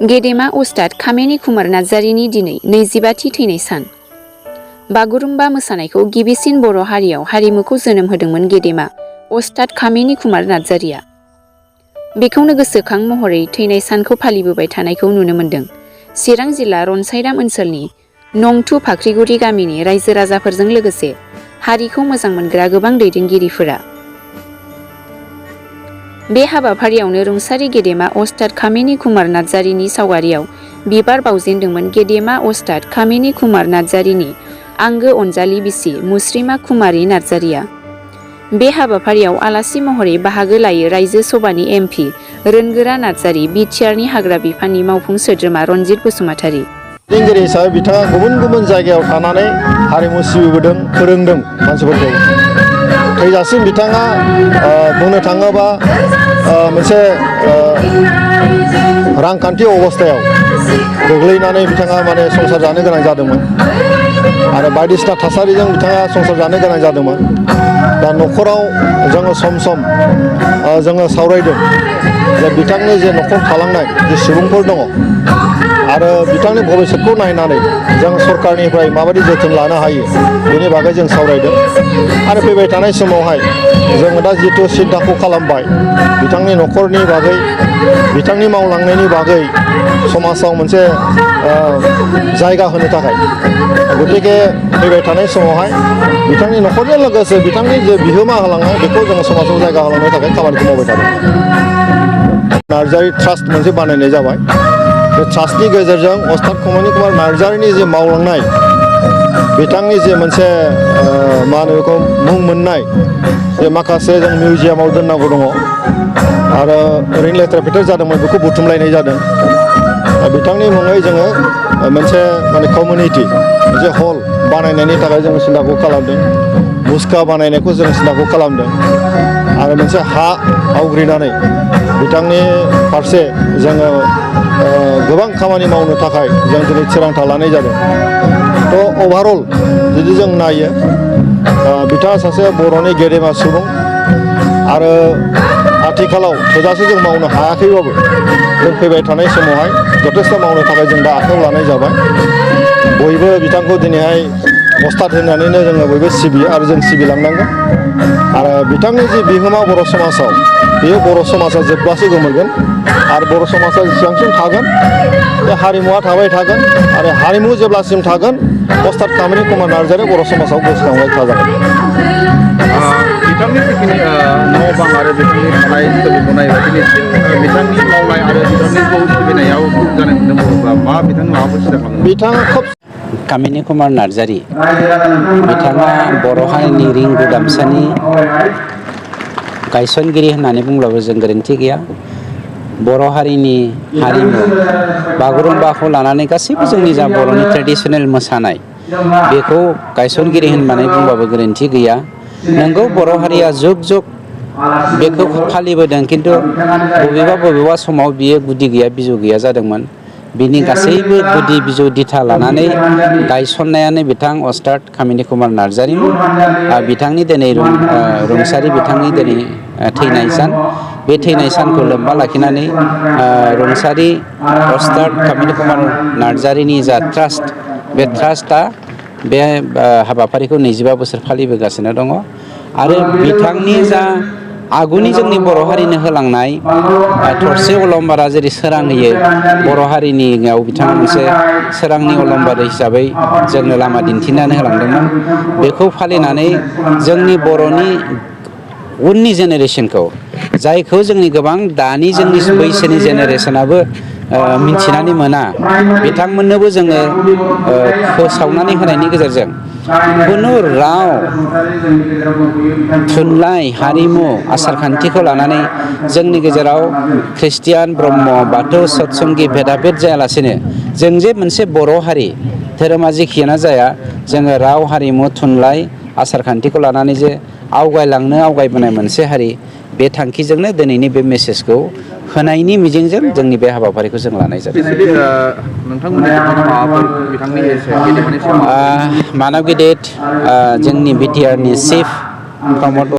गेदेमा उस्ताद खामेनि कुमार नार्जारिनि दिनै 25थि थैनाय सान। बागुरुम्बा मोसानायखौ गिबिसिन बर' हारियाव हारिमुखौ जोनोम होदोंमोन गेदेमा उस्ताद खामेनि कुमार नार्जारिया। बेखौनो गोसोखां महरै थैनाय सानखौ फालिबोबाय थानायखौ नुनो मोन्दों। चिरां जिल्ला रनसाइराम ओनसोलनि नं 2 फाख्रिगुरि गामिनि रायजो राजाफोरजों लोगोसे हारिखौ मोजां मोनग्रा गोबां दैदेनगिरिफोरा। बे हाबाफारियावनो रुंसारि गेदेमा उस्ताद खामेनि कुमार नार्जारिनि सावगारियाव बिबार बावजेनदोंमोन गेदेमा उस्ताद खामेनि कुमार नार्जारिनि आंगो अनजालि बिसि मुस्रिमा कुमारी नार्जारिया। बे हाबाफारियाव आलासि महरै बाहागो लायो रायजो सभानि MP रोनगोरा नार्जारि, बिटिआरनि हाग्रा बिफाननि मावफुं सोद्रोमा रनजित बसुमतारी। दैदेनगिरि हिसाबै बिथाङा गुबुन गुबुन जायगायाव थानानै हारिमु सिबिबोदों, फोरोंदों मानसिफोरखौ। थैजासिम बिथाङा बुंनो थाङोबा मोनसे रांखान्थि अबस्थायाव गोग्लैनानै बिथाङा माने संसार जानो गोनां जादोंमोन आरो बायदिसिना थासारिजों बिथाङा संसार जानो गोनां जादोंमोन। दा न'खराव जोङो सम सम जोङो सावरायदों जे बिथांनि जे न'खर थालांनाय जे सुबुंफोर दङ आरो बिथांनि भबिष्यतखौ नायनानै जों सरकारनिफ्राय माबायदि जोथोन लानो हायो बेनि बागै जों सावरायदों। आरो फैबाय थानाय समावहाय जोङो दा जिथु सिन्ताखौ खालामबाय बिथांनि न'खरनि बागै, बिथांनि मावलांनायनि बागै समाजाव मोनसे जायगा होनो थाखाय। गतिके फैबाय थानाय समावहाय बिथांनि न'खरजों लोगोसे बिथांनि जे बिहोमा होलांनाय बेखौ जोङो समाजाव जायगा होलांनो थाखाय खामानिखौ मावबाय थादों। नार्जारि ट्रास्ट मोनसे बानायनाय जाबाय। बे ट्रास्टनि गेजेरजों उस्ताद खामेनि कुमार नार्जारिनि जे मावलांनाय बिथांनि जे मोनसे मा होनो बेखौ मुं मोननाय जे माखासे जों मिउजियामाव दोननांगौ दङ आरो ओरैनो लेथ्रा फेथेर जादोंमोन बेखौ बुथुमलायनाय जादों। बिथांनि मुङै जोङो मोनसे माने कमिउनिटि मोनसे हल बानायनायनि थाखाय जोङो सिन्ताखौ खालामदों। मुसुखा बानायनायखौ जों सिन्ताखौ खालामदों आरो मोनसे हा आवग्रिनानै बिथांनि फारसे जोङो गोबां खामानि मावनो थाखाय जों दिनै थिरांथा लानाय जादों। थ' अभारअल जुदि जों नायो बिथाङा सासे बर'नि गेदेमा सुबुं आरो आथिखालाव थोजासे जों मावनो हायाखैबाबो जों फैबाय थानाय समावहाय जथेस्थ' मावनो थाखाय जों दा आखायाव लानाय जाबाय। बयबो बिथांखौ दिनैहाय उस्ताद होननानैनो जोङो बयबो सिबियो आरो जों सिबिलांनांगोन। आरो बिथांनि जि बिहोमा बर' समाजाव बेयो बर' समाजा जोबब्लासो गोमोरगोन आरो बर' समाजा जेसेबांसिम थागोन बे हारिमुवा थाबाय थागोन आरो हारिमु जेब्लासिम थागोन उस्ताद खामेनि कुमार नार्जारिया बर' समाजाव गोसोखांबाय थाजागोन। बिथांनि जिखिनि न' बां आरो बिथांनि थानाय सोलिबोनाय दिनैसिम बिथांनि मावनाय आरो बिथांनिखौ सिबिनायाव जानाय नुनो मोनोब्ला मा बिथांनि माबाफोर सिगांलाङो? बिथाङा खोब खामेनि कुमार नार्जारि बिथाङा बर' हारिनि रिंगु दामसानि गायसनगिरि होननानै बुंब्लाबो जों गोरोन्थि गैया। बर' हारिनि हारिमु बागुरुम्बाखौ लानानै गासैबो जोंनि जा बर'नि ट्रेडिसनेल मोसानाय बेखौ गायसनगिरि होननानै बुंबाबो गोरोन्थि गैया। नंगौ बर' हारिया जुग जुग बेखौ फालिबोदों, खिन्थु बबेबा समाव बियो गुदि गैया बिजौ गैया जादोंमोन। बिनि गासैबो गुदि बिजौ दिथा लानानै गायसननायानो बिथां उस्ताद खामेनि कुमार नार्जारिमोन। बिथांनि दिनै रुंसारि बिथांनि दिनै थैनाय सान। बे थैनाय सानखौ लोब्बा लाखिनानै रुंसारि उस्ताद खामेनि कुमार नार्जारिनि जा ट्रास्ट, बे ट्रास्टआ बे हाबाफारिखौ 25 बोसोर फालिबोगासिनो दङ। आरो बिथांनि जा आगुनि जोंनि बर' हारिनो होलांनाय थरसे अलंबारा जेरै सोरां होयो, बर' हारिनियाव बिथाङा मोनसे सोरांनि अलंबार हिसाबै जोंनो लामा दिन्थिनानै होलांदोंमोन। बेखौ फालिनानै जोंनि बर'नि उननि जेनेरेसनखौ, जायखौ जोंनि गोबां दानि जोंनि बैसोनि जेनेरेसनाबो मिथिनानै मोना, बिथांमोननोबो जोङो फोसावनानै होनायनि गेजेरजों खुनु राव, थुनलाइ, हारिमु, आसार खान्थिखौ लानानै जोंनि गेजेराव ख्रिस्टियान, ब्रह्म, बाथौ, सतसंगि भेदा भेद जायालासेनो जों जे मोनसे बर' हारि, धोरोमा जेखियानो जाया, जोङो राव, हारिमु, थुनलाइ, आसार खान्थिखौ लानानै जे आवगायबोनाय मोनसे हारि, बे थांखिजोंनो दिनैनि बे मेसेजखौ होनायनि मिजिंजों जोंनि बे हाबाफारिखौ जों लानाय जादों। मानब गिदिर जोंनि बिटिआरनि चिफ प्रमद